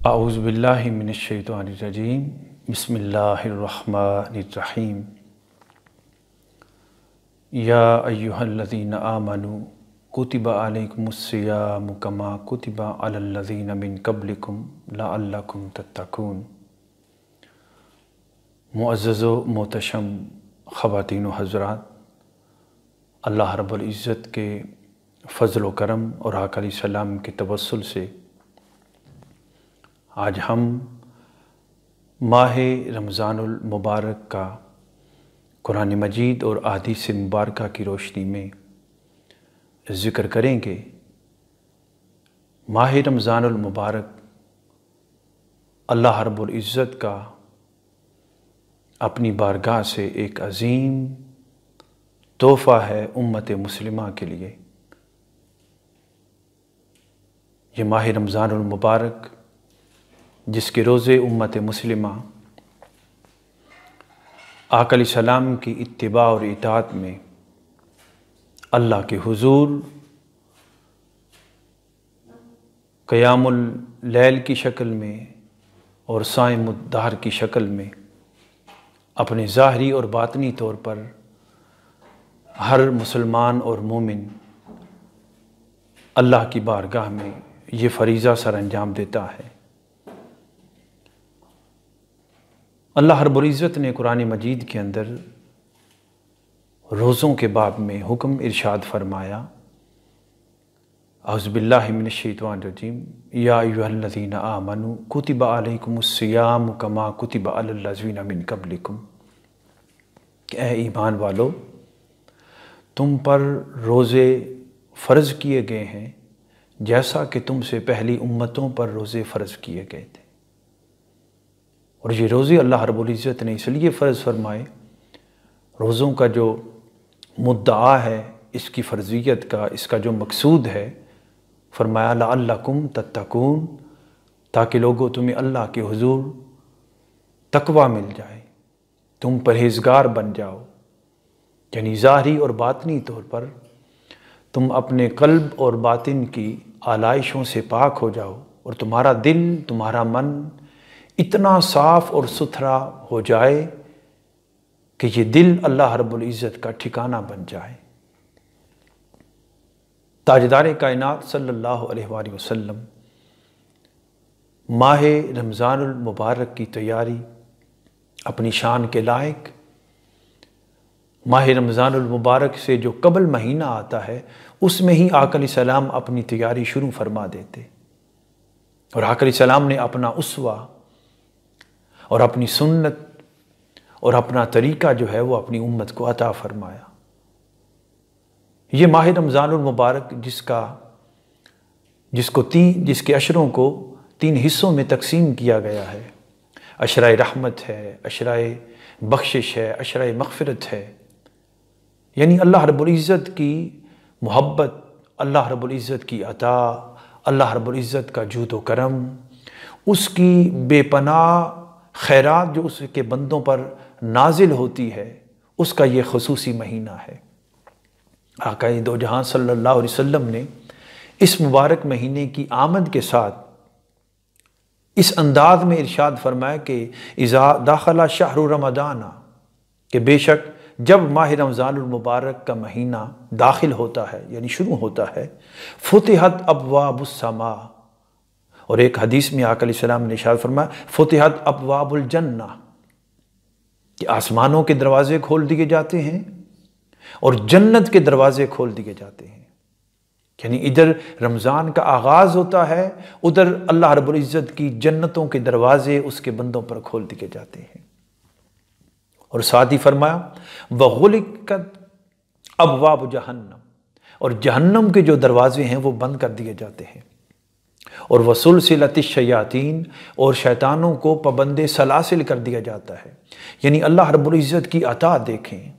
अऊज़ु बिल्लाहि मिनश्शैतानिर्रजीम बिस्मिल्लाहिर्रहमानिर्रहीम। या अय्युहल्लज़ीना आमनू कुतिबा अलैकुमुस्सियामु कमा कुतिबा अलल्लज़ीना मिन क़ब्लिकुम लअल्लकुम तत्तक़ून। मुअज़्ज़ज़ व मोहतशम ख़वातीन व हज़रात, अल्लाह रब्बुल इज़्ज़त के फ़ज़ल व करम और आका अलैहिस्सलाम के तवस्सुल से आज हम माह रमज़ानुल मुबारक का कुरान मजीद और अहादीस मुबारका की रोशनी में ज़िक्र करेंगे। माह रमज़ानुल मुबारक अल्लाह रब्बुल इज़्ज़त का अपनी बारगाह से एक अज़ीम तोहफ़ा है उम्मत मुस्लिमा के लिए। ये माह रमज़ानुल मुबारक जिसके रोज़े उम्मत मुस्लिमा आका अलैहिस्सलाम की इत्तिबा और इताअत में अल्लाह के हुज़ूर क़यामुल लैल की शक्ल में और साइमुद दहर की शक्ल में अपने ज़ाहरी और बातनी तौर पर हर मुसलमान और मोमिन अल्लाह की बारगाह में ये फ़रीज़ा सर अंजाम देता है। अल्लाह रब्बुल इज़्ज़त ने कुरान मजीद के अंदर रोज़ों के बाब में हुक्म इरशाद फरमाया, अऊज़ु बिल्लाहि मिनश्शैतानिर्रजीम या अय्युहल्लज़ीना आमनू कुतिबा अलैकुमुस्सियामु कमा कुतिबा अलल्लज़ीना मिन क़ब्लिकुम। कि ऐ ईमान वालो, तुम पर रोज़े फ़र्ज़ किए गए हैं जैसा कि तुमसे पहली उम्मतों पर रोज़े फ़र्ज़ किए गए थे। और ये रोज़े अल्लाह रब्बुल इज़्ज़त ने इसलिए फ़र्ज़ फरमाए, रोज़ों का जो मुद्दा है इसकी फ़र्ज़ियत का, इसका जो मकसूद है, फरमाया लअल्लकुम तत्तक़ून, ताकि लोगों तुम्हें अल्लाह के हुज़ूर तक़वा मिल जाए, तुम परहेज़गार बन जाओ। यानी ज़ाहरी और बातनी तौर पर तुम अपने क़ल्ब और बातिन की आलाइशों से पाक हो जाओ और तुम्हारा दिल, तुम्हारा मन इतना साफ़ और सुथरा हो जाए कि ये दिल अल्लाह रब्बुल इज़्ज़त का ठिकाना बन जाए। ताजदार कायनात सल्लल्लाहु अलैहि वसल्लम माह रमज़ानुल मुबारक की तैयारी अपनी शान के लायक, माह रमज़ानुल मुबारक से जो कबल महीना आता है उसमें ही आका अलैहिस्सलाम अपनी तैयारी शुरू फरमा देते और आका अलैहिस्सलाम ने अपना उसवा और अपनी सुन्नत और अपना तरीका जो है वो अपनी उम्मत को अता फरमाया। ये माह रमज़ानुल मुबारक जिसके अशरों को 3 हिस्सों में तकसीम किया गया है। अशराए रहमत है, अशराए बख्शिश है, अशराए मग़फ़िरत है। यानी अल्लाह रब्बुल इज़्ज़त की मोहब्बत, अल्लाह रब्बुल इज़्ज़त की अता, अल्लाह रब्बुल इज़्ज़त का जूद व करम, उसकी बेपनाह खैरात जो उसके बंदों पर नाजिल होती है, उसका ये ख़ुसूसी महीना है। आक़ाए दो जहां सल्लल्लाहु अलैहि वसल्लम ने इस मुबारक महीने की आमद के साथ इस अंदाज में इरशाद फरमाया कि इज़ा दाखला शहरु रमज़ाना, कि बेशक जब माह रमज़ानुल मुबारक का महीना दाखिल होता है यानी शुरू होता है, फुतिहत अब्वाबुस समा, और एक हदीस में आका अलैहिस्सलाम ने इरशाद फरमाया फुतिहत अब्वाबुल जन्ना, कि आसमानों के दरवाजे खोल दिए जाते हैं और जन्नत के दरवाजे खोल दिए जाते हैं। यानी इधर रमज़ान का आगाज़ होता है, उधर अल्लाह रब्बुल इज़्ज़त की जन्नतों के दरवाजे उसके बंदों पर खोल दिए जाते हैं। और साथ ही फरमाया वग़ुलिक़त अब्वाब जहन्नम, और जहन्नम के जो दरवाजे हैं वो बंद कर दिए जाते हैं। और वसुलसिलतिश शयातीन, और शैतानों को पाबंदे सलासिल कर दिया जाता है। यानी अल्लाह रब्बुल इज़्ज़त की अता देखें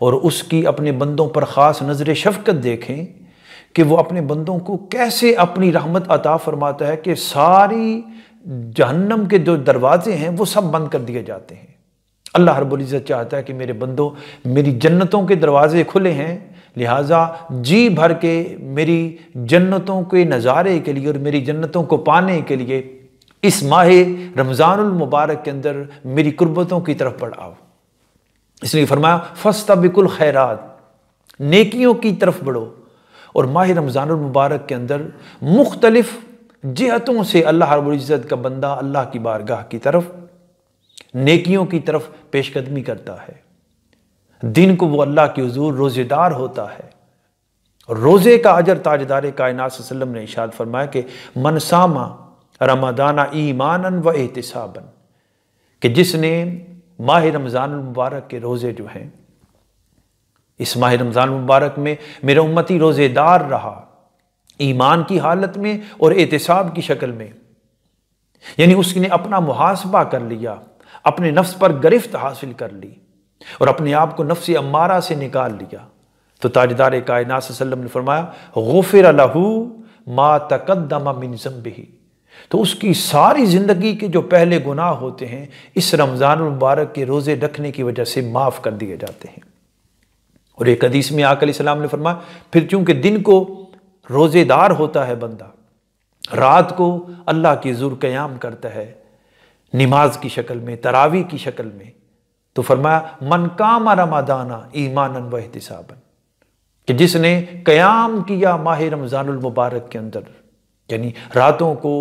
और उसकी अपने बंदों पर ख़ास नज़र शफ़क़त देखें कि वो अपने बंदों को कैसे अपनी रहमत अता फरमाता है कि सारी जहन्नम के जो दरवाजे हैं वो सब बंद कर दिए जाते हैं। अल्लाह रब्बुल इज़्ज़त चाहता है कि मेरे बंदों, मेरी जन्नतों के दरवाजे खुले हैं, लिहाजा जी भर के मेरी जन्नतों के नज़ारे के लिए और मेरी जन्नतों को पाने के लिए इस माह रमज़ानुल मुबारक के अंदर मेरी कुर्बतों की तरफ बढ़ाओ। इसलिए फरमाया फस्तबिकुल खैरात, नेकियों की तरफ बढ़ो। और माह रमज़ानुल मुबारक के अंदर मुख्तलिफ जिहतों से अल्लाह रब्बुल इज़्ज़त का बंदा अल्लाह की बारगाह की तरफ, नेकियों की तरफ पेशकदमी करता है। दिन को वो अल्लाह के हुजूर रोज़ेदार होता है। और रोज़े का अजर ताजदार कायनात सल्लल्लाहु अलैहि वसल्लम ने इरशाद फरमाया कि मन सामा रमदाना ईमानन व एहतिसाबन, कि जिसने माह रमज़ान मुबारक के रोज़े जो हैं, इस माह रमज़ान मुबारक में मेरा उम्मती रोज़ेदार रहा, ईमान की हालत में और एहतिसाब की शक्ल में, यानी उसने अपना मुहासबा कर लिया, अपने नफ्स पर गिरफ्त हासिल कर ली और अपने आप को नफ्स अम्मारा से निकाल लिया, तो ताजदार कायनात सल्लल्लाहु अलैहि वसल्लम ने फरमाया गुफ़िर लहू मा तक़द्दम मिन ज़ंबिही, तो उसकी सारी ज़िंदगी के जो पहले गुनाह होते हैं इस रमज़ान मुबारक के रोज़े रखने की वजह से माफ़ कर दिए जाते हैं। और एक हदीस में आका अलैहिस्सलाम ने फरमाया फिर चूंकि दिन को रोज़ेदार होता है बंदा, रात को अल्लाह की हुज़ूर क़याम करता है नमाज की शक्ल में, तरावी की शक्ल में, तो फरमाया मन कामा रमदाना ईमानन व एहतिसाबन, कि जिसने क़याम किया माह रमज़ानुल मुबारक के अंदर, यानी रातों को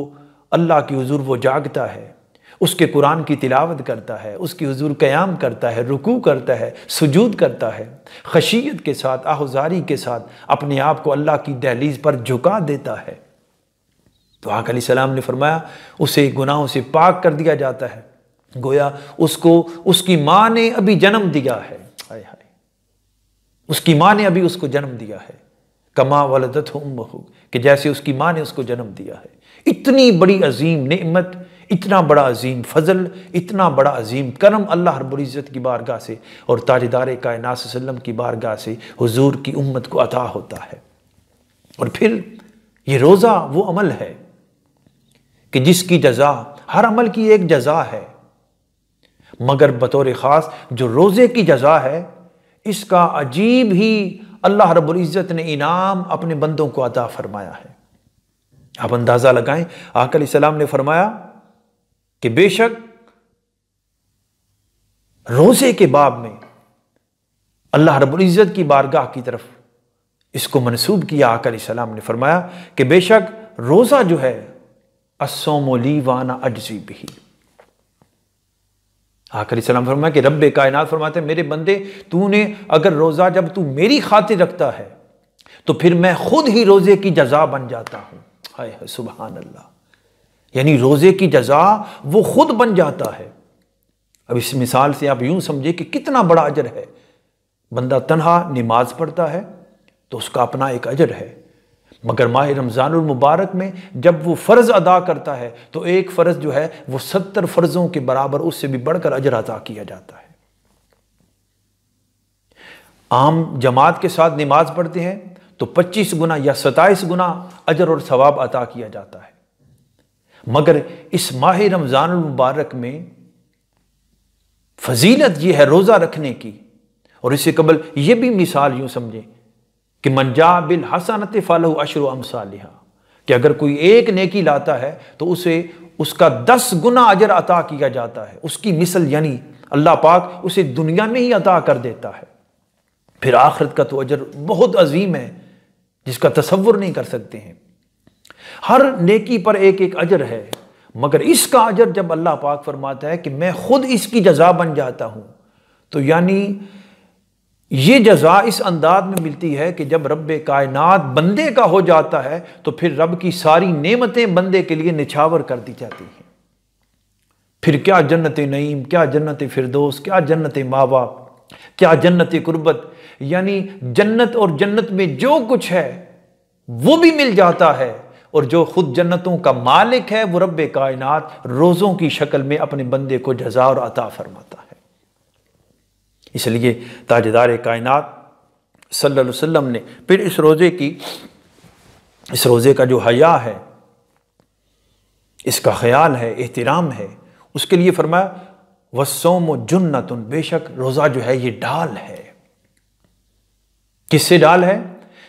अल्लाह की हुजूर वो जागता है, उसके कुरान की तिलावत करता है, उसकी हुजूर क़याम करता है, रुकू करता है, सुजूद करता है, खशियत के साथ, आहुजारी के साथ अपने आप को अल्लाह की दहलीज पर झुका देता है, तो आका अलैहिस्सलाम ने फरमाया उसे गुनाहों से पाक कर दिया जाता है, गोया उसको उसकी माँ ने अभी जन्म दिया है। हाय हाय, उसकी माँ ने अभी उसको जन्म दिया है, कमा वलदतहु उम्मुहु, कि जैसे उसकी माँ ने उसको जन्म दिया है। इतनी बड़ी अजीम नेमत, इतना बड़ा अजीम फजल, इतना बड़ा अजीम करम अल्लाह रब्बुल इज़्ज़त की बारगाह से और ताजदार कायनात सल्लल्लाहु अलैहि वसल्लम की बारगाह से हुजूर की उम्मत को अता होता है। और फिर ये रोज़ा वो अमल है कि जिसकी जज़ा, हर अमल की एक जज़ा है, मगर बतौर ख़ास जो रोज़े की जज़ा है इसका अजीब ही अल्लाह रब्बुल इज़्ज़त ने इनाम अपने बंदों को अता फरमाया है। आप अंदाज़ा लगाएं, आका अलैहिस्सलाम ने फरमाया कि बेशक रोज़े के बाब में अल्लाह रब्बुल इज़्ज़त की बारगाह की तरफ इसको मनसूब किया। आका अलैहिस्सलाम ने फरमाया कि बेशक रोज़ा जो है अस्सौमु ली वाना अज्ज़ी बिही। आका अलैहिस्सलाम फरमाया कि रब्बे कायनात फरमाते मेरे बंदे, तूने अगर रोज़ा जब तू मेरी खातिर रखता है तो फिर मैं खुद ही रोज़े की जज़ा बन जाता हूँ। हाय हाय सुभान अल्लाह, यानी रोज़े की जज़ा वो खुद बन जाता है। अब इस मिसाल से आप यूं समझे कि कितना बड़ा अजर है। बंदा तन्हा नमाज पढ़ता है तो उसका अपना एक अजर है, मगर माह रमज़ानुल मुबारक में जब वो फ़र्ज़ अदा करता है तो एक फ़र्ज़ जो है वो 70 फ़र्ज़ों के बराबर, उससे भी बढ़कर अजर अदा किया जाता है। आम जमात के साथ नमाज पढ़ते हैं तो 25 गुना या 27 गुना अजर और सवाब अता किया जाता है, मगर इस माह रमज़ानुल मुबारक में फजीलत ये है रोज़ा रखने की। और इससे कबल ये भी मिसाल यूं समझें कि मन जा बिल हसनत फलहु अशरु अमसालिहा, कि अगर कोई एक नेकी लाता है तो उसे उसका 10 गुना अजर अता किया जाता है, उसकी मिसल, यानी अल्लाह पाक उसे दुनिया में ही अता कर देता है। फिर आखिरत का तो अजर बहुत अजीम है जिसका तसव्वुर नहीं कर सकते हैं। हर नेकी पर एक एक अजर है, मगर इसका अजर जब अल्लाह पाक फरमाता है कि मैं खुद इसकी जज़ा बन जाता हूं, तो यानी ये जज़ा इस अंदाज में मिलती है कि जब रब्बे कायनात बंदे का हो जाता है तो फिर रब की सारी नेमतें बंदे के लिए निछावर कर दी जाती हैं। फिर क्या जन्नत नईम, क्या जन्नत फिरदौस, क्या जन्नत माँ बाप, क्या जन्नत कुर्बत, यानी जन्नत और जन्नत में जो कुछ है वो भी मिल जाता है। और जो खुद जन्नतों का मालिक है वो रब्बे कायनात रोज़ों की शक्ल में अपने बंदे को जज़ा और अता फरमाता है। इसलिए ताजदार कायनात सल्लल्लाहु अलैहि वसल्लम ने फिर इस रोज़े का जो हया है, इसका ख्याल है, एहतराम है, उसके लिए फरमाया वस्सौमु जुन्नतुन, बेशक रोज़ा जो है ये ढाल है। किससे ढाल है?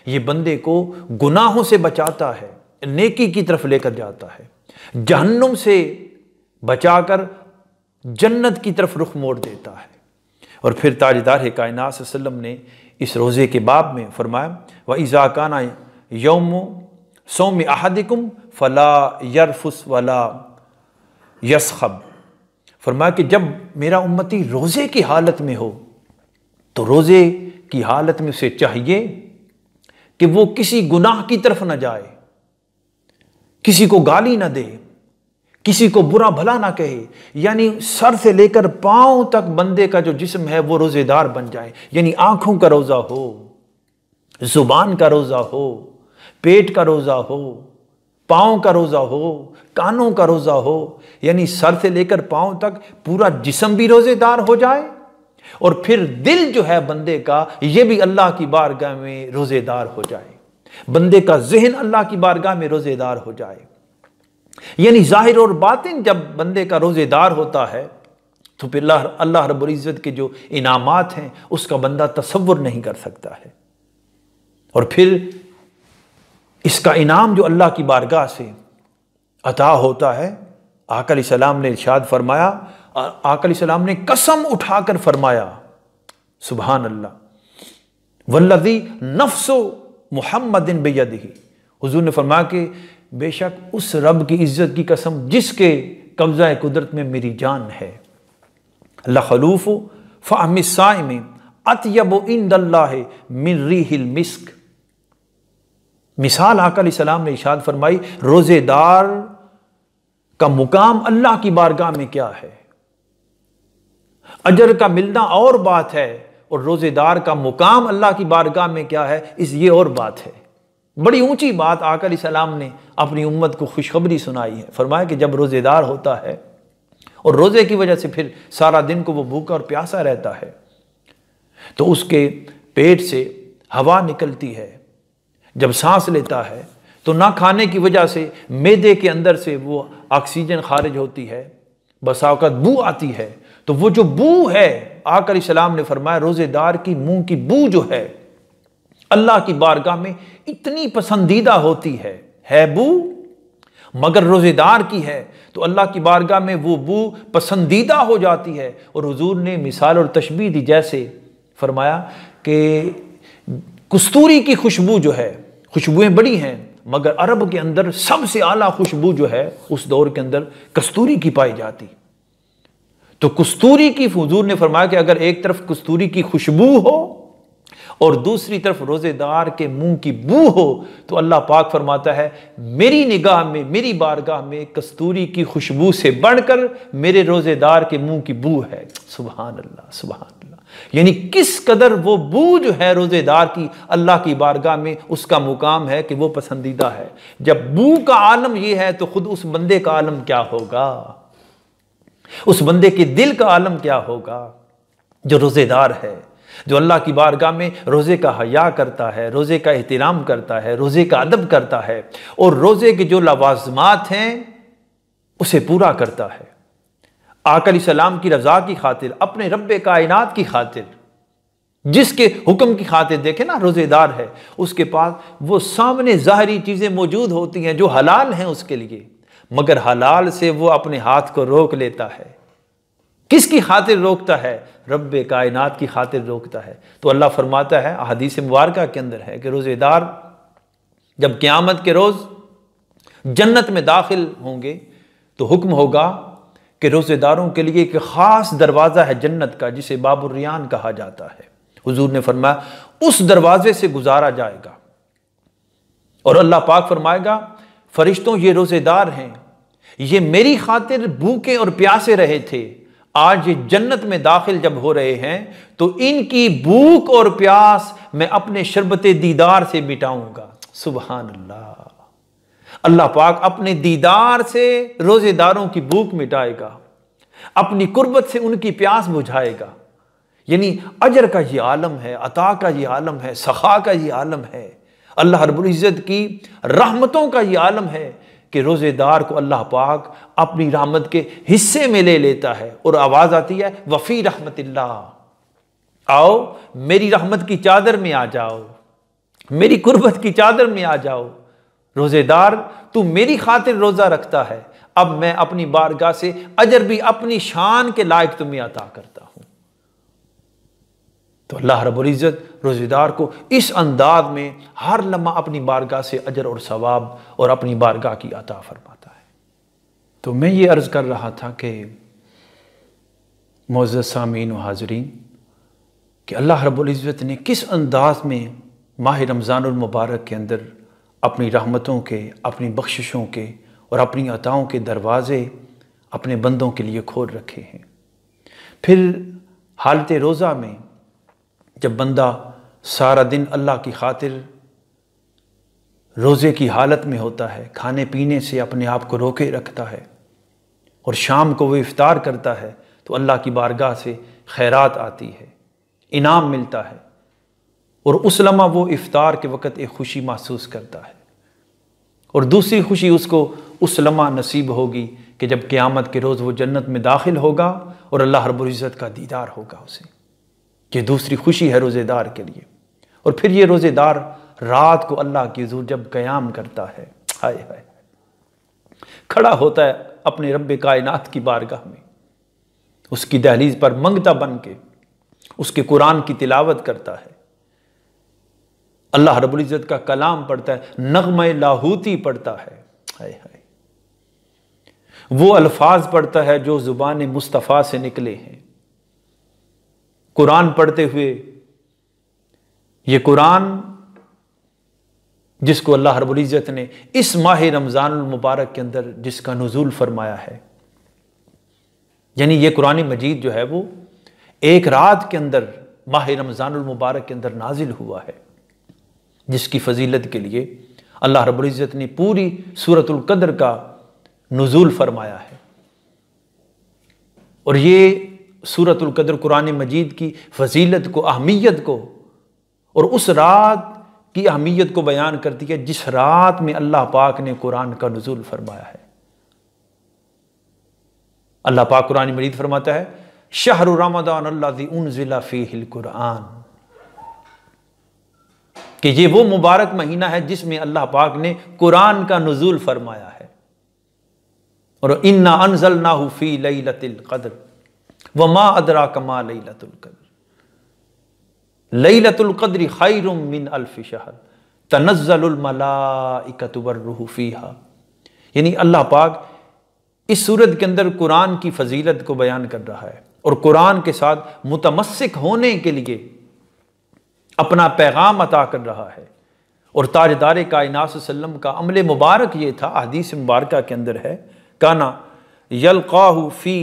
ये बंदे को गुनाहों से बचाता है, नेकी की तरफ लेकर जाता है, जहन्नुम से बचाकर जन्नत की तरफ रुख मोड़ देता है। और फिर ताजदार कायनात सल्लल्लाहु अलैहि वसल्लम ने इस रोज़े के बाब में फरमाया, व इज़ा काना यौम सौम अहदिकुम फला यरफुस वला यसखब। फरमाया कि जब मेरा उम्मती रोज़े की हालत में हो तो रोज़े की हालत में उसे चाहिए कि वो किसी गुनाह की तरफ न जाए, किसी को गाली न दे, किसी को बुरा भला ना कहे, यानी सर से लेकर पांव तक बंदे का जो जिस्म है वो रोजेदार बन जाए। यानी आंखों का रोजा हो, जुबान का रोजा हो, पेट का रोजा हो, पांव का रोजा हो, कानों का रोजा हो, यानी सर से लेकर पांव तक पूरा जिस्म भी रोजेदार हो जाए और फिर दिल जो है बंदे का ये भी अल्लाह की बारगाह में रोजेदार हो जाए, बंदे का ज़हन अल्लाह की बारगाह में रोजेदार हो जाए। यानी जाहिर और बातिन जब बंदे का रोजेदार होता है तो फिर अल्लाह रब्बुल इज़्ज़त के जो इनामात हैं उसका बंदा तसव्वुर नहीं कर सकता है। और फिर इसका इनाम जो अल्लाह की बारगाह से अता होता है, आका अलैहिस्सलाम ने इरशाद फरमाया, आका अलैहिस्सलाम ने कसम उठाकर फरमाया, सुभान अल्लाह, वल्लज़ी नफ्सु मुहम्मदिन बियदिही, हुजूर ने फरमाया कि बेशक उस रब की इज्जत की कसम जिसके कब्जा कुदरत में मेरी जान है, लखलूफ़ु फ़हमि साइम अत्यबु इंदल्लाहि मिन रिहिल मिस्क। मिसाल आका अलैहिस्सलाम ने इरशाद फरमाई, रोजेदार का मुकाम अल्लाह की बारगाह में क्या है। अजर का मिलना और बात है और रोजेदार का मुकाम अल्लाह की बारगाह में क्या है इस ये और बात है। बड़ी ऊंची बात आका अलैहिस्सलाम ने अपनी उम्मत को खुशखबरी सुनाई है। फरमाया कि जब रोजेदार होता है और रोजे की वजह से फिर सारा दिन को वो भूखा और प्यासा रहता है तो उसके पेट से हवा निकलती है, जब सांस लेता है तो ना खाने की वजह से मैदे के अंदर से वो ऑक्सीजन खारिज होती है, बसा औक़ात बू आती है। तो वो जो बू है, आका अलैहिस्सलाम ने फरमाया रोजेदार की मुंह की बू जो है अल्लाह की बारगाह में इतनी पसंदीदा होती है बू, मगर रोजेदार की है तो अल्लाह की बारगाह में वो बू पसंदीदा हो जाती है। और हुजूर ने मिसाल और तशबीह दी, जैसे फरमाया कि कस्तूरी की खुशबू जो है, खुशबुएं बड़ी हैं मगर अरब के अंदर सबसे आला खुशबू जो है उस दौर के अंदर कस्तूरी की पाई जाती। तो कस्तूरी की, हुजूर ने फरमाया कि अगर एक तरफ कस्तूरी की खुशबू हो और दूसरी तरफ रोजेदार के मुंह की बू हो तो अल्लाह पाक फरमाता है मेरी निगाह में, मेरी बारगाह में कस्तूरी की खुशबू से बढ़कर मेरे रोजेदार के मुंह की बू है। सुभान अल्लाह, सुभान अल्लाह। यानी किस कदर वो बू जो है रोजेदार की अल्लाह की बारगाह में उसका मुकाम है कि वो पसंदीदा है। जब बू का आलम ये है तो खुद उस बंदे का आलम क्या होगा, उस बंदे के दिल का आलम क्या होगा जो रोजेदार है, जो अल्लाह की बारगाह में रोज़े का हया करता है, रोज़े का एहतराम करता है, रोज़े का अदब करता है और रोज़े के जो लवाज़मात हैं उसे पूरा करता है। आका अलैहिस्सलाम की रज़ा की खातिर, अपने रब्बे कायनात की खातिर, जिसके हुक्म की खातिर, देखे ना रोज़ेदार है उसके पास वो सामने ज़ाहरी चीज़ें मौजूद होती हैं जो हलाल हैं उसके लिए, मगर हलाल से वो अपने हाथ को रोक लेता है। किसकी खातिर रोकता है? रब्बे कायनात की खातिर रोकता है। तो अल्लाह फरमाता है, हदीस मुबारका के अंदर है कि रोज़ेदार जब क़यामत के रोज़ जन्नत में दाखिल होंगे तो हुक्म होगा कि रोज़ेदारों के लिए एक ख़ास दरवाज़ा है जन्नत का जिसे बाबुर रियान कहा जाता है। हुजूर ने फरमाया उस दरवाजे से गुजारा जाएगा और अल्लाह पाक फरमाएगा फरिश्तों ये रोज़ेदार हैं, ये मेरी खातिर भूखे और प्यासे रहे थे, आज ये जन्नत में दाखिल जब हो रहे हैं तो इनकी भूख और प्यास मैं अपने शरबते दीदार से मिटाऊंगा। सुभान अल्लाह। अल्लाह पाक अपने दीदार से रोजेदारों की भूख मिटाएगा, अपनी कुर्बत से उनकी प्यास बुझाएगा। यानी अजर का ये आलम है, अता का ये आलम है, सखा का ये आलम है, अल्लाह रब्बुल इज़्ज़त की रहमतों का ये आलम है कि रोज़ेदार को अल्लाह पाक अपनी रहमत के हिस्से में ले लेता है। और आवाज़ आती है वफ़ी रहमतिल्लाह, आओ मेरी रहमत की चादर में आ जाओ, मेरी कुर्बत की चादर में आ जाओ। रोज़ेदार तू मेरी खातिर रोज़ा रखता है, अब मैं अपनी बारगाह से अजर भी अपनी शान के लायक तुम्हें अता करता हूं। तो अल्लाह रब्बुल इज़्ज़त रोज़ेदार को इस अंदाज में हर लम्हा अपनी बारगाह से अजर और सवाब और अपनी बारगाह की अता फरमाता है। तो मैं ये अर्ज़ कर रहा था कि मुअज़्ज़ज़ सामीन व हाज़रीन कि अल्लाह रब्बुल इज़्ज़त ने किस अंदाज में माह रमज़ानुल मुबारक के अंदर अपनी रहमतों के, अपनी बख्शिशों के और अपनी अताओं के दरवाज़े अपने बंदों के लिए खोल रखे हैं। फिर हालत रोज़ा में जब बंदा सारा दिन अल्लाह की खातिर रोज़े की हालत में होता है, खाने पीने से अपने आप को रोके रखता है और शाम को वो इफ्तार करता है, तो अल्लाह की बारगाह से खैरात आती है, इनाम मिलता है और उस लम्हा वो इफ्तार के वक़्त एक खुशी महसूस करता है। और दूसरी खुशी उसको उस लम्हा नसीब होगी कि जब क़यामत के रोज़ वो जन्नत में दाखिल होगा और अल्लाह रब्बुल इज़्ज़त का दीदार होगा उसे। ये दूसरी खुशी है रोज़ेदार के लिए। और फिर ये रोज़ेदार रात को अल्लाह की हुज़ूर जब क़याम करता है, हाय हाय, खड़ा होता है अपने रब्बे कायनात की बारगाह में, उसकी दहलीज पर मंगता बन के उसके कुरान की तिलावत करता है, अल्लाह रब्बुल इज़्ज़त का कलाम पढ़ता है, नग़्मे लाहूती पढ़ता है, हाय हाय, वो अल्फाज पढ़ता है जो ज़ुबान मुस्तफ़ा से निकले हैं। कुरान पढ़ते हुए, ये कुरान जिसको अल्लाह रब्बुल इज़्ज़त ने इस माह रमज़ानुल मुबारक के अंदर जिसका नुज़ूल फरमाया है, यानी ये कुरान मजीद जो है वो एक रात के अंदर माह रमज़ानुल मुबारक के अंदर नाजिल हुआ है, जिसकी फजीलत के लिए अल्लाह रब्बुल इज़्ज़त ने पूरी सूरतुल क़द्र का नुज़ूल फरमाया है। और ये सूरतुल क़द्र कुरान मजीद की फजीलत को, अहमियत को और उस रात की अहमियत को बयान करती है जिस रात में अल्लाह पाक ने कुरान का नुज़ूल फरमाया है। अल्लाह पाक कुरान मजीद फरमाता है, शहरु रमज़ान अल्लज़ी उन्ज़िला फ़ीहिल कुरान, कि ये वो मुबारक महीना है जिसमें अल्लाह पाक ने कुरान का नुज़ूल फरमाया है। और इन्ना अनज़लनाहु फ़ी लैलतिल क़द्र वमा अदराका मा लैलतुल क़द्र लैलतुल क़द्रि खैरुम मिन अल्फ़ि शहर तनज़्ज़लुल मलाइकतु वर्रूहु फ़ीहा। यानी अल्लाह पाक इस सूरत के अंदर कुरान की फजीलत को बयान कर रहा है और कुरान के साथ मुतमस्सिक होने के लिए अपना पैगाम अता कर रहा है। और ताजदार कायनात सल्लम का अमल मुबारक ये था, हदीस मुबारका के अंदर है, काना यल्क़ाहु फ़ी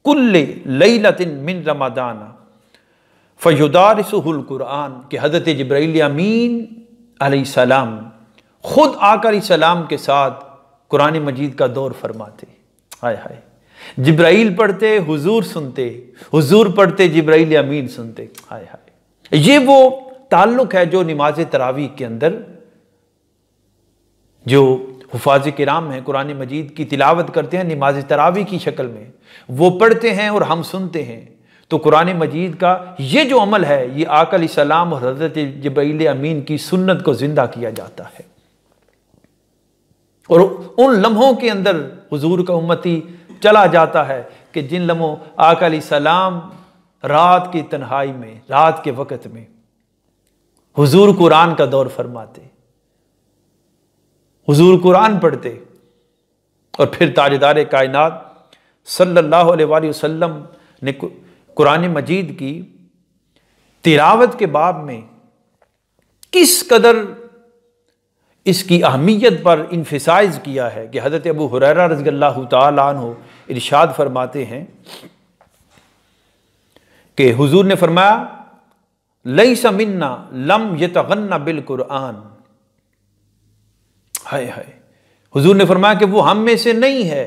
कुल्लि लैलतिन मिन रमज़ान फ़युदारिसुहुल कुरान, कि हज़रत जिब्राइल अमीन अलैहिस्सलाम खुद आकर सलाम के साथ कुरान मजीद का दौर फरमाते। हाय हाय, जिब्राइल पढ़ते हुजूर सुनते, हुजूर पढ़ते जिब्राइल अमीन सुनते। हाय हाय, ये वो ताल्लुक है जो नमाज तरावीह के अंदर जो हुफ़ाज़ किराम हैं कुरान मजीद की तिलावत करते हैं नमाज तरावीह की शक्ल में, वो पढ़ते हैं और हम सुनते हैं। तो कुरान मजीद का ये जो अमल है, ये आका अलैहिस्सलाम और हज़रत जिब्राइल अमीन की सुन्नत को ज़िंदा किया जाता है। और उन लम्हों के अंदर हुजूर का उम्मती चला जाता है कि जिन लम्हों आका अलैहिस्सलाम रात की तन्हाई में, रात के वक़्त में हुजूर कुरान का दौर फरमाते, हुजूर कुरान पढ़ते और फिर ताजदार कायनात सल्लल्लाहु अलैहि वसल्लम ने कुरान मजीद की तिलावत के बाब में किस कदर इसकी अहमियत पर इन्फिसाइज किया है कि हज़रत अबू हुरैरा रज़ियल्लाहु ताला अन्हु इरशाद फरमाते हैं कि हुजूर ने फरमाया, लैसा मिन्ना लम यतगन्ना बिल कुरान। हाय हाय, हुजूर ने फरमाया कि वो हम में से नहीं है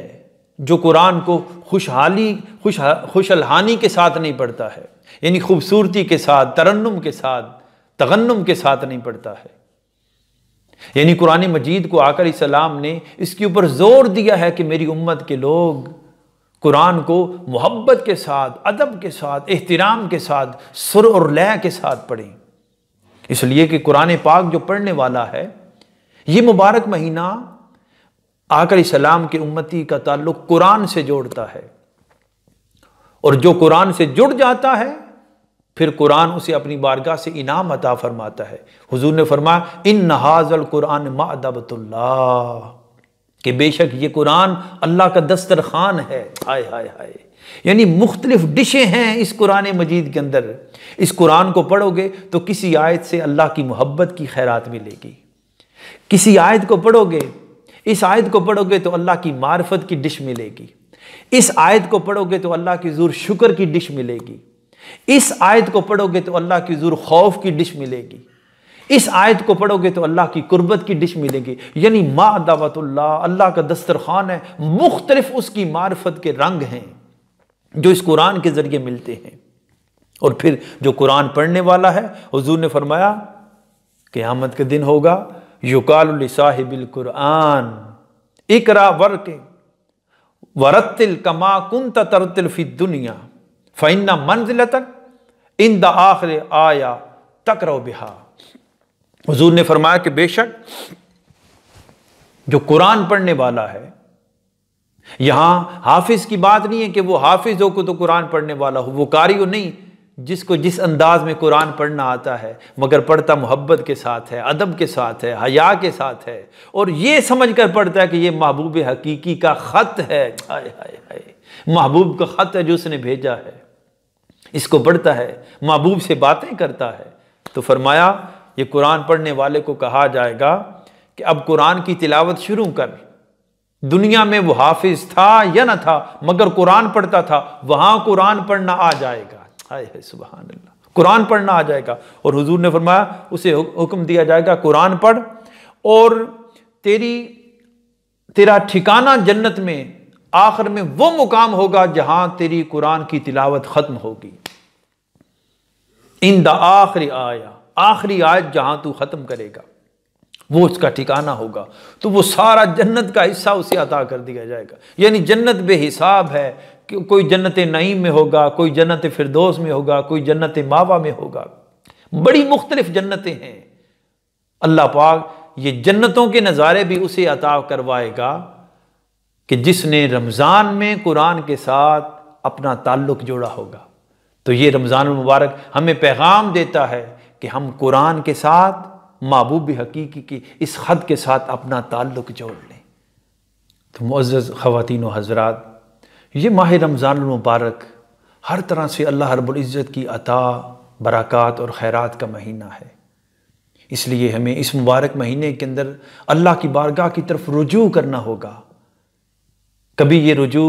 जो कुरान को खुशहाली के साथ नहीं पढ़ता है, यानी खूबसूरती के साथ, तरन्नुम के साथ, तगन्नुम के साथ नहीं पढ़ता है। यानी कुरान मजीद को आका अलैहिस्सलाम ने इसके ऊपर जोर दिया है कि मेरी उम्मत के लोग कुरान को मोहब्बत के साथ, अदब के साथ, एहतराम के साथ, सुर और लय के साथ पढ़ें। इसलिए कि कुरान पाक जो पढ़ने वाला है, ये मुबारक महीना आका अलैहिस्सलाम के उम्मती का ताल्लुक कुरान से जोड़ता है, और जो कुरान से जुड़ जाता है फिर कुरान उसे अपनी बारगाह से इनाम अता फरमाता है। हुजूर ने फरमाया इन हाज़ल कुरान मअदबतुल्लाह, कि बेशक ये कुरान अल्लाह का दस्तरखान है। हाय हाय हाय, यानी मुख्तलिफ डिशें हैं इस कुरान मजीद के अंदर। इस कुरान को पढ़ोगे तो किसी आयत से अल्लाह की मोहब्बत की खैरात मिलेगी, किसी आयत को पढ़ोगे, इस आयत को पढ़ोगे तो अल्लाह की मार्फत की डिश मिलेगी, इस आयत को पढ़ोगे तो अल्लाह की हुजूर शुक्र की डिश मिलेगी, इस आयत को पढ़ोगे तो अल्लाह की हुजूर खौफ की डिश मिलेगी, इस आयत को पढ़ोगे तो अल्लाह की कुर्बत की डिश मिलेगी। यानी मादावतुल्लाह, अल्लाह का दस्तरखान है, मुख्तलिफ उसकी मार्फत के रंग हैं जो इस कुरान के जरिए मिलते हैं। और फिर जो कुरान पढ़ने वाला है, हुजूर ने फरमाया क़यामत के दिन होगा युकालु लिसाहिबिल कुरान इकरा वर्के वरत्तिल कमा कुंत तरतिल फी दुनिया फ़इन्ना मंज़िलतक इंद आखिर आया तकरो बिहा। हुजूर ने फरमाया कि बेशक जो कुरान पढ़ने वाला है, यहां हाफिज की बात नहीं है कि वो हाफिज हो को तो कुरान पढ़ने वाला हो, वो कारी हो नहीं जिसको जिस अंदाज में कुरान पढ़ना आता है, मगर पढ़ता मोहब्बत के साथ है, अदब के साथ है, हया के साथ है, और ये समझ कर पढ़ता है कि ये महबूब हकीकी का ख़त है। हाय हाय हाय, महबूब का ख़त है जो उसने भेजा है, इसको पढ़ता है, महबूब से बातें करता है। तो फरमाया ये कुरान पढ़ने वाले को कहा जाएगा कि अब कुरान की तिलावत शुरू कर। दुनिया में वो हाफिज था या ना था, मगर कुरान पढ़ता था, वहां कुरान पढ़ना आ जाएगा। हाय हाय सुभान अल्लाह, कुरान पढ़ना आ जाएगा। और हुजूर ने फरमाया उसे हुक्म दिया जाएगा कुरान पढ़, और तेरा ठिकाना जन्नत में आखिर में वो मुकाम होगा जहां तेरी कुरान की तिलावत खत्म होगी। इन द आखिरी आया, आखिरी आयत जहां तू खत्म करेगा वो उसका ठिकाना होगा। तो वो सारा जन्नत का हिस्सा उसे अता कर दिया जाएगा। यानी जन्नत बेहिसाब है कि कोई जन्नत नईम में होगा, कोई जन्नत फिरदौस में होगा, कोई जन्नत मावा में होगा, बड़ी मुख्तलिफ जन्नतें हैं। अल्लाह पाक ये जन्नतों के नज़ारे भी उसे अता करवाएगा कि जिसने रमज़ान में कुरान के साथ अपना ताल्लुक़ जोड़ा होगा। तो ये रमज़ान मुबारक हमें पैगाम देता है कि हम कुरान के साथ महबूब हकीकी की इस ख़त के साथ अपना ताल्लुक़ जोड़ लें। तो मुअज़्ज़ज़ ख़वातीन व हज़रात, ये माह रमज़ान मुबारक हर तरह से अल्लाह रब्बुल इज़्ज़त की अता, बरक़ात और खैरात का महीना है। इसलिए हमें इस मुबारक महीने के अंदर अल्लाह की बारगाह की तरफ रुजू करना होगा। कभी ये रुजू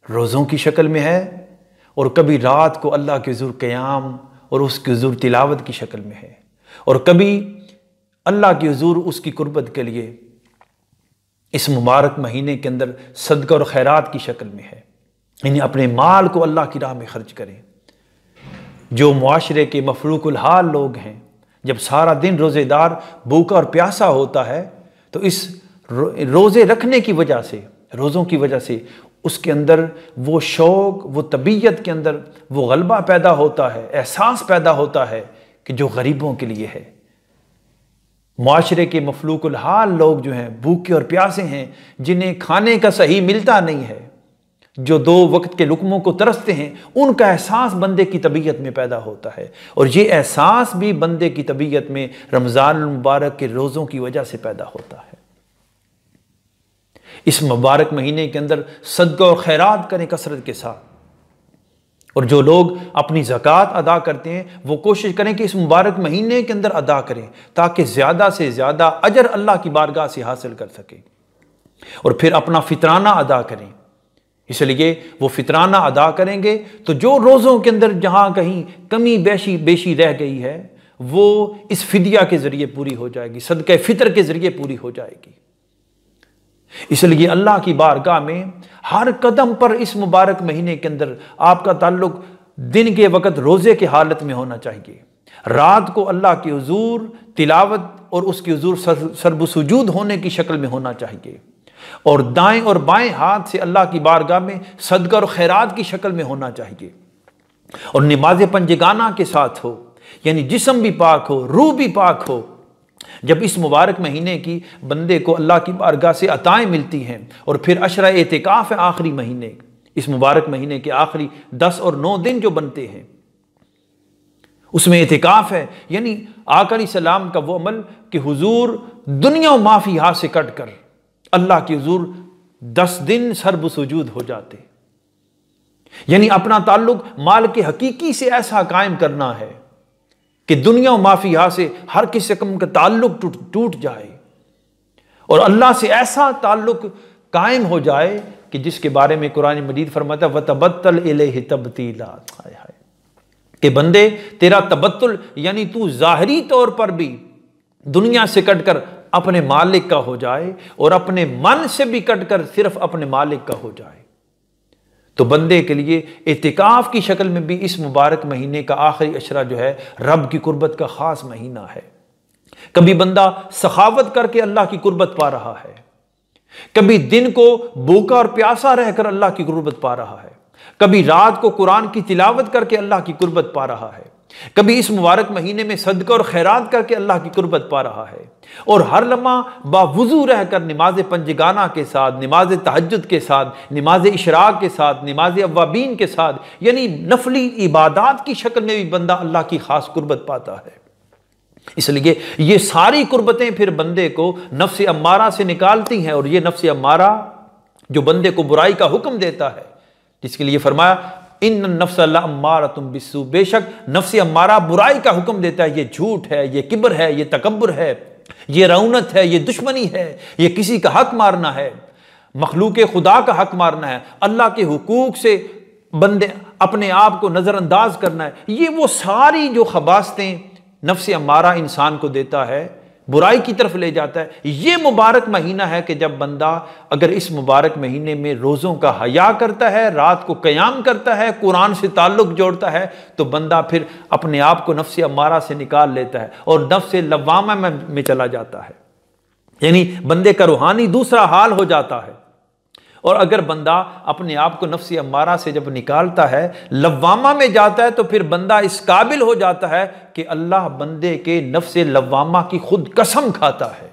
रोज़ों की शक्ल में है, और कभी रात को अल्लाह के हुज़ूर क़याम और उसके हुज़ूर तिलावत की शक्ल में है, और कभी अल्लाह के हुज़ूर उसकी कुर्बत के लिए इस मुबारक महीने के अंदर सदका और खैरात की शक्ल में है। यानी अपने माल को अल्लाह की राह में खर्च करें। जो मुआशरे के मफरूकुल हाल लोग हैं, जब सारा दिन रोज़ेदार भूखा और प्यासा होता है, तो इस रोज़े रखने की वजह से, रोज़ों की वजह से उसके अंदर वो शौक़, वो तबीयत के अंदर वो गलबा पैदा होता है, एहसास पैदा होता है कि जो गरीबों के लिए है। मुआशरे के मफलूकुल हाल लोग जो हैं, भूखे और प्यासे हैं, जिन्हें खाने का सही मिलता नहीं है, जो दो वक्त के लुकमों को तरसते हैं, उनका एहसास बंदे की तबीयत में पैदा होता है। और ये एहसास भी बंदे की तबीयत में रमज़ान मुबारक के रोज़ों की वजह से पैदा होता है। इस मुबारक महीने के अंदर सदका और खैरात करें कसरत के साथ। और जो लोग अपनी ज़कात अदा करते हैं वो कोशिश करें कि इस मुबारक महीने के अंदर अदा करें, ताकि ज़्यादा से ज़्यादा अजर अल्लाह की बारगाह से हासिल कर सकें। और फिर अपना फितराना अदा करें। इसलिए वो फितराना अदा करेंगे तो जो रोज़ों के अंदर जहाँ कहीं कमी बेशी रह गई है, वो इस फिदिया के ज़रिए पूरी हो जाएगी, सदक़े फ़ितर के ज़रिए पूरी हो जाएगी। इसलिए अल्लाह की बारगाह में हर कदम पर इस मुबारक महीने के अंदर आपका ताल्लुक दिन के वक़्त रोज़े की हालत में होना चाहिए। रात को अल्लाह के हुजूर तिलावत और उसके हुजूर सर्बसुजूद होने की शक्ल में होना चाहिए, और दाएं और बाएं हाथ से अल्लाह की बारगाह में सदका और खैरात की शक्ल में होना चाहिए। और नमाज पंजगाना के साथ हो, यानी जिस्म भी पाक हो, रूह भी पाक हो, जब इस मुबारक महीने की बंदे को अल्लाह की बारगाह से अताएं मिलती हैं और फिर अशरा एतिकाफ है आखिरी महीने, इस मुबारक महीने के आखिरी 10 और 9 दिन जो बनते हैं उसमें एतिकाफ है, यानी आका अलैहिस्सलाम का वो अमल कि हुजूर दुनिया और माफी हाथ से कट कर अल्लाह के हुजूर 10 दिन सर्ब सुजूद हो जाते, यानी अपना ताल्लुक माल के हकीकी से ऐसा कायम करना है कि दुनिया और माफिया से हर किस्म का ताल्लुक टूट जाए और अल्लाह से ऐसा ताल्लुक कायम हो जाए कि जिसके बारे में कुरान मजीद फरमाता है वतबत्तल इलैहि तबतीला, कि बंदे तेरा तबत्तुल यानी तू जाहिरी तौर पर भी दुनिया से कटकर अपने मालिक का हो जाए और अपने मन से भी कटकर सिर्फ अपने मालिक का हो जाए। तो बंदे के लिए इतिकाफ की शक्ल में भी इस मुबारक महीने का आखिरी अशरा जो है रब की कुर्बत का खास महीना है। कभी बंदा सखावत करके अल्लाह की कुर्बत पा रहा है, कभी दिन को भूखा और प्यासा रहकर अल्लाह की कुर्बत पा रहा है, कभी रात को कुरान की तिलावत करके अल्लाह की कुर्बत पा रहा है, कभी इस मुबारक महीने में सदका और खैरात करके अल्लाह की कुर्बत पा रहा है, और हर लम्हा बावुजू रहकर नमाज पंजगाना के साथ, नमाज तहज्जुद के साथ, नमाज इशराक के साथ, नमाज अव्वाबीन के साथ, यानी नफली इबादात की शक्ल में भी बंदा अल्लाह की खास कुर्बत पाता है। इसलिए ये सारी कुर्बतें फिर बंदे को नफ्स अम्मारा से निकालती हैं, और ये नफ्स अम्मारा जो बंदे को बुराई का हुक्म देता है, जिसके लिए फरमाया इन नफ्स अम्मारतुम बिस्सू, बेशक नफ्स अम्मारा बुराई का हुक्म देता है। ये झूठ है, ये किब्र है, ये तकब्बुर है, ये रौनत है, ये दुश्मनी है, ये किसी का हक मारना है, मखलूक खुदा का हक मारना है, अल्लाह के हुकूक से बंदे अपने आप को नजरअंदाज करना है। ये वो सारी जो खबासतें नफ्स अम्मारा इंसान को देता है, बुराई की तरफ ले जाता है। ये मुबारक महीना है कि जब बंदा अगर इस मुबारक महीने में रोज़ों का हया करता है, रात को क़याम करता है, कुरान से ताल्लुक़ जोड़ता है, तो बंदा फिर अपने आप को नफ्स अम्मारा से निकाल लेता है और नफ्स लव्वामा में चला जाता है, यानी बंदे का रूहानी दूसरा हाल हो जाता है। और अगर बंदा अपने आप को नफ्स अम्मारा से जब निकालता है, लव्वामा में जाता है, तो फिर बंदा इस काबिल हो जाता है कि अल्लाह बंदे के नफ्स लव्वामा की खुद कसम खाता है।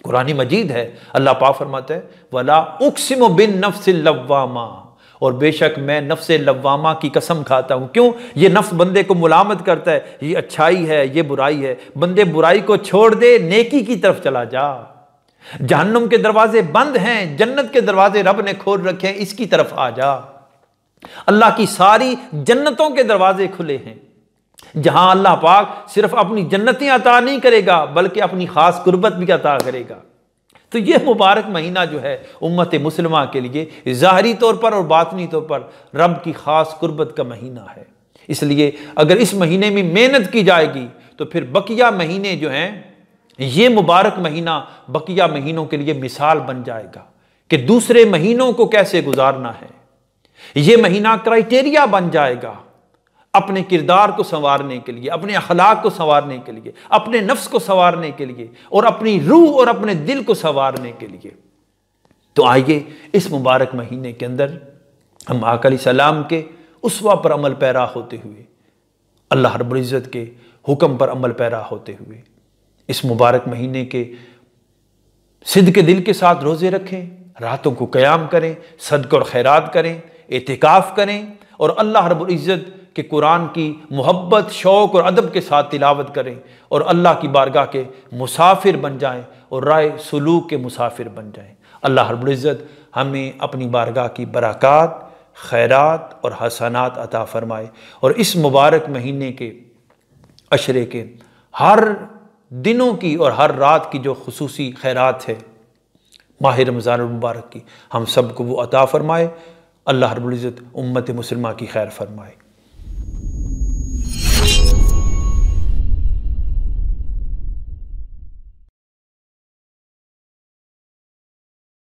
कुरानी मजीद है, अल्लाह पाक फरमाता है वला उक़सिमु बिन नफ्सिल लव्वामा, और बेशक मैं नफ्स लव्वामा की कसम खाता हूं। क्यों? ये नफ्स बंदे को मुलामत करता है, ये अच्छाई है, ये बुराई है, बंदे बुराई को छोड़ दे, नेकी की तरफ चला जा। जहन्नुम के दरवाजे बंद हैं, जन्नत के दरवाजे रब ने खोल रखे हैं, इसकी तरफ आ जा। अल्लाह की सारी जन्नतों के दरवाजे खुले हैं, जहां अल्लाह पाक सिर्फ अपनी जन्नतें अता नहीं करेगा बल्कि अपनी खास कुर्बत भी अता करेगा। तो यह मुबारक महीना जो है उम्मत मुस्लिमा के लिए ज़ाहरी तौर पर और बातनी तौर पर रब की खास कुर्बत का महीना है। इसलिए अगर इस महीने में मेहनत की जाएगी तो फिर बकिया महीने जो हैं, ये मुबारक महीना बकिया महीनों के लिए मिसाल बन जाएगा कि दूसरे महीनों को कैसे गुजारना है। ये महीना क्राइटेरिया बन जाएगा अपने किरदार को संवारने के लिए, अपने अखलाक को संवारने के लिए, अपने नफ्स को संवारने के लिए और अपनी रूह और अपने दिल को संवारने के लिए। तो आइए इस मुबारक महीने के अंदर हम आका अलैहिस्सलाम के उसवा पर अमल पैरा होते हुए, अल्लाह रब्बुल इज़्ज़त के हुक्म पर अमल पैरा होते हुए इस मुबारक महीने के सिद्क़ के दिल के साथ रोज़े रखें, रातों को क़याम करें, सदक़ा और खैरात करें, एतिकाफ़ करें और अल्लाह रब्बुल इज़्ज़त के कुरान की मोहब्बत, शौक़ और अदब के साथ तिलावत करें और अल्लाह की बारगाह के मुसाफिर बन जाएं और राय सलूक के मुसाफिर बन जाएं। अल्लाह रब्बुल इज़्ज़त हमें अपनी बारगाह की बरक़ात, खैरात और हसनात अता फ़रमाए और इस मुबारक महीने के अशरे के हर दिनों की और हर रात की जो खुसूसी खैरात है माह रमज़ान मुबारक की, हम सबको वो अता फ़रमाए। अल्लाह रब्बुल इज़्ज़त उम्मत मुस्लिमा की खैर फरमाए।